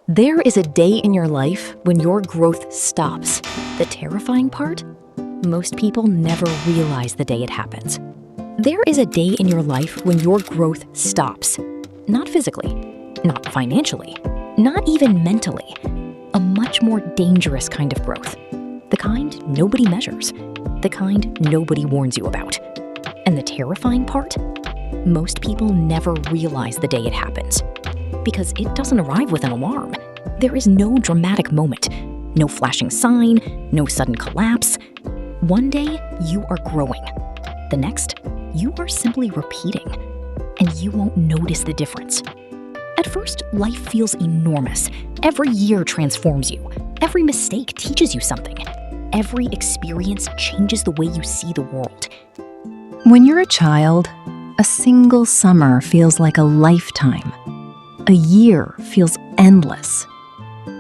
There is a day in your life when your growth stops. The terrifying part? Most people never realize the day it happens. There is a day in your life when your growth stops. Not physically, not financially, not even mentally. A much more dangerous kind of growth. The kind nobody measures. The kind nobody warns you about. And the terrifying part? Most people never realize the day it happens. Because it doesn't arrive with an alarm. There is no dramatic moment, no flashing sign, no sudden collapse. One day, you are growing. The next, you are simply repeating, and you won't notice the difference. At first, life feels enormous. Every year transforms you. Every mistake teaches you something. Every experience changes the way you see the world. When you're a child, a single summer feels like a lifetime. A year feels endless.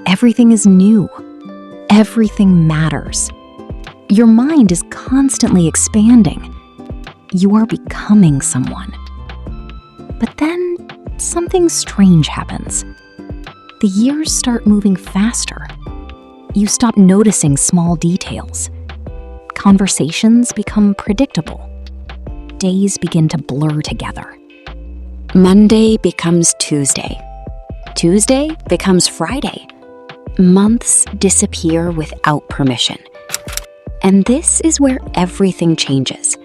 Everything is new. Everything matters. Your mind is constantly expanding. You are becoming someone. But then something strange happens. The years start moving faster. You stop noticing small details. Conversations become predictable. Days begin to blur together. Monday becomes Tuesday. Tuesday becomes Friday. Months disappear without permission. And this is where everything changes.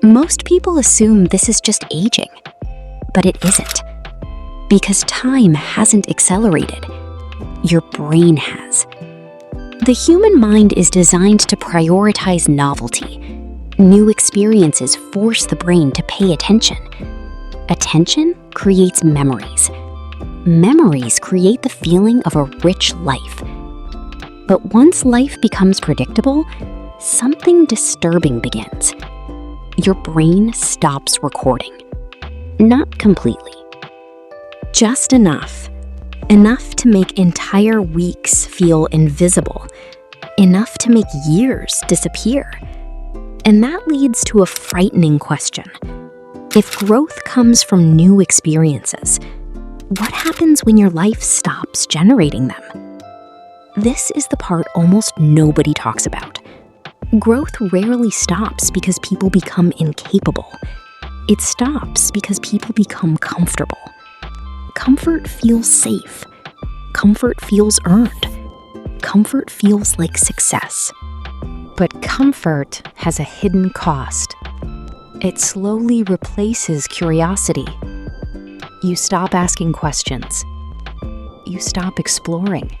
Most people assume this is just aging, but it isn't. Because time hasn't accelerated. Your brain has. The human mind is designed to prioritize novelty. New experiences force the brain to pay attention. Attention creates memories. Memories create the feeling of a rich life. But once life becomes predictable, something disturbing begins. Your brain stops recording. Not completely. Just enough. Enough to make entire weeks feel invisible. Enough to make years disappear. And that leads to a frightening question. If growth comes from new experiences, what happens when your life stops generating them? This is the part almost nobody talks about. Growth rarely stops because people become incapable. It stops because people become comfortable. Comfort feels safe. Comfort feels earned. Comfort feels like success. But comfort has a hidden cost. It slowly replaces curiosity. You stop asking questions. You stop exploring.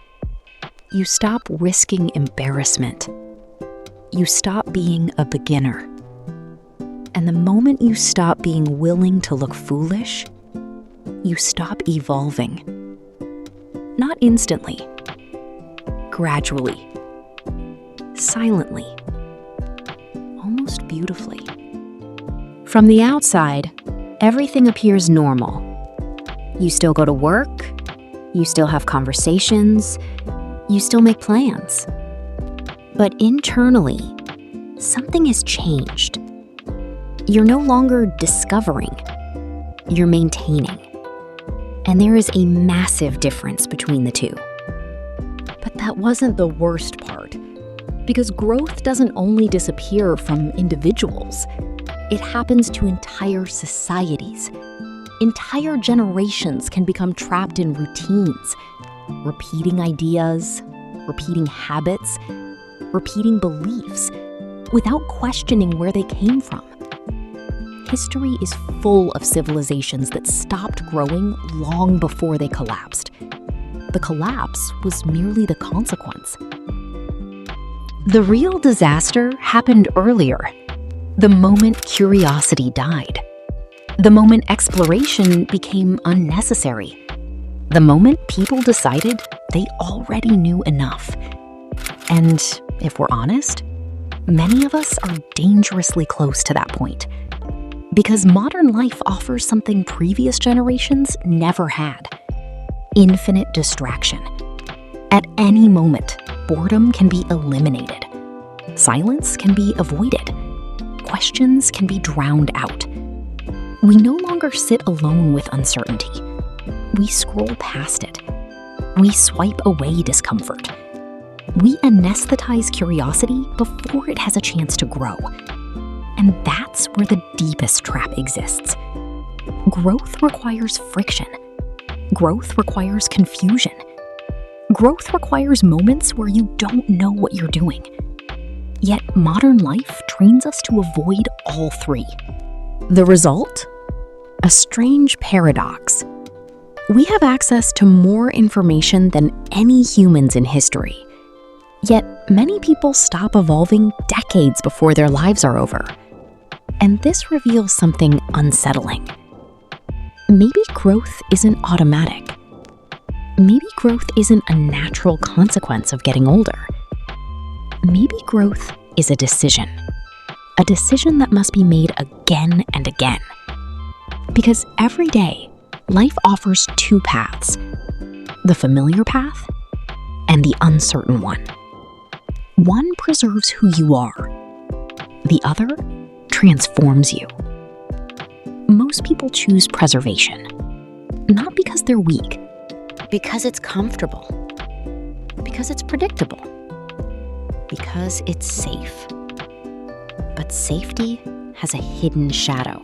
You stop risking embarrassment. You stop being a beginner. And the moment you stop being willing to look foolish, you stop evolving. Not instantly. Gradually. Silently. Almost beautifully. From the outside, everything appears normal. You still go to work, you still have conversations, you still make plans. But internally, something has changed. You're no longer discovering, you're maintaining. And there is a massive difference between the two. But that wasn't the worst part. Because growth doesn't only disappear from individuals. It happens to entire societies. Entire generations can become trapped in routines, repeating ideas, repeating habits, repeating beliefs, without questioning where they came from. History is full of civilizations that stopped growing long before they collapsed. The collapse was merely the consequence. The real disaster happened earlier, the moment curiosity died. The moment exploration became unnecessary. The moment people decided they already knew enough. And if we're honest, many of us are dangerously close to that point. Because modern life offers something previous generations never had. Infinite distraction. At any moment, boredom can be eliminated. Silence can be avoided. Questions can be drowned out. We no longer sit alone with uncertainty. We scroll past it. We swipe away discomfort. We anesthetize curiosity before it has a chance to grow. And that's where the deepest trap exists. Growth requires friction. Growth requires confusion. Growth requires moments where you don't know what you're doing. Yet modern life trains us to avoid all three. The result? A strange paradox. We have access to more information than any humans in history. Yet many people stop evolving decades before their lives are over. And this reveals something unsettling. Maybe growth isn't automatic. Maybe growth isn't a natural consequence of getting older. Maybe growth is a decision that must be made again and again. Because every day, life offers two paths, the familiar path and the uncertain one. One preserves who you are. The other transforms you. Most people choose preservation, not because they're weak, because it's comfortable, because it's predictable, because it's safe. But safety has a hidden shadow.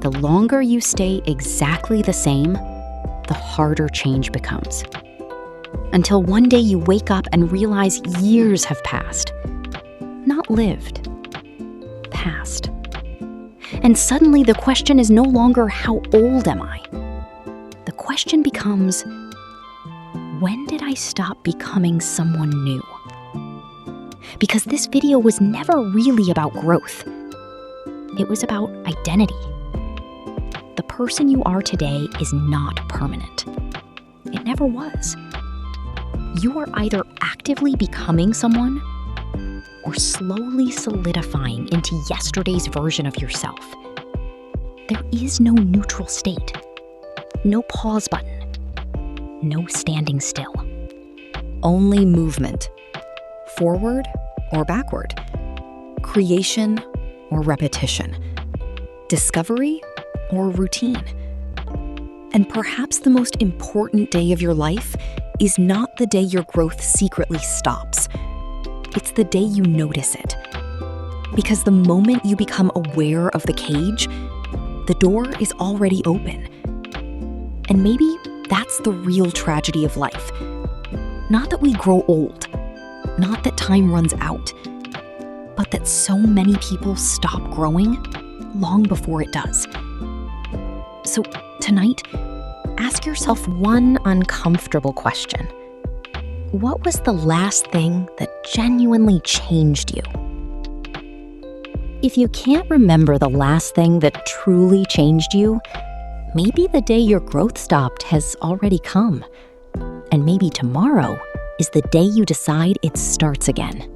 The longer you stay exactly the same, the harder change becomes. Until one day you wake up and realize years have passed. Not lived, passed. And suddenly the question is no longer, how old am I? The question becomes, when did I stop becoming someone new? Because this video was never really about growth. It was about identity. The person you are today is not permanent. It never was. You are either actively becoming someone or slowly solidifying into yesterday's version of yourself. There is no neutral state, no pause button, no standing still. Only movement, forward or backward, creation or repetition, discovery or routine. And perhaps the most important day of your life is not the day your growth secretly stops. It's the day you notice it. Because the moment you become aware of the cage, the door is already open. And maybe that's the real tragedy of life. Not that we grow old, not that time runs out, but that so many people stop growing long before it does. So tonight, ask yourself one uncomfortable question. What was the last thing that genuinely changed you? If you can't remember the last thing that truly changed you, maybe the day your growth stopped has already come. And maybe tomorrow is the day you decide it starts again.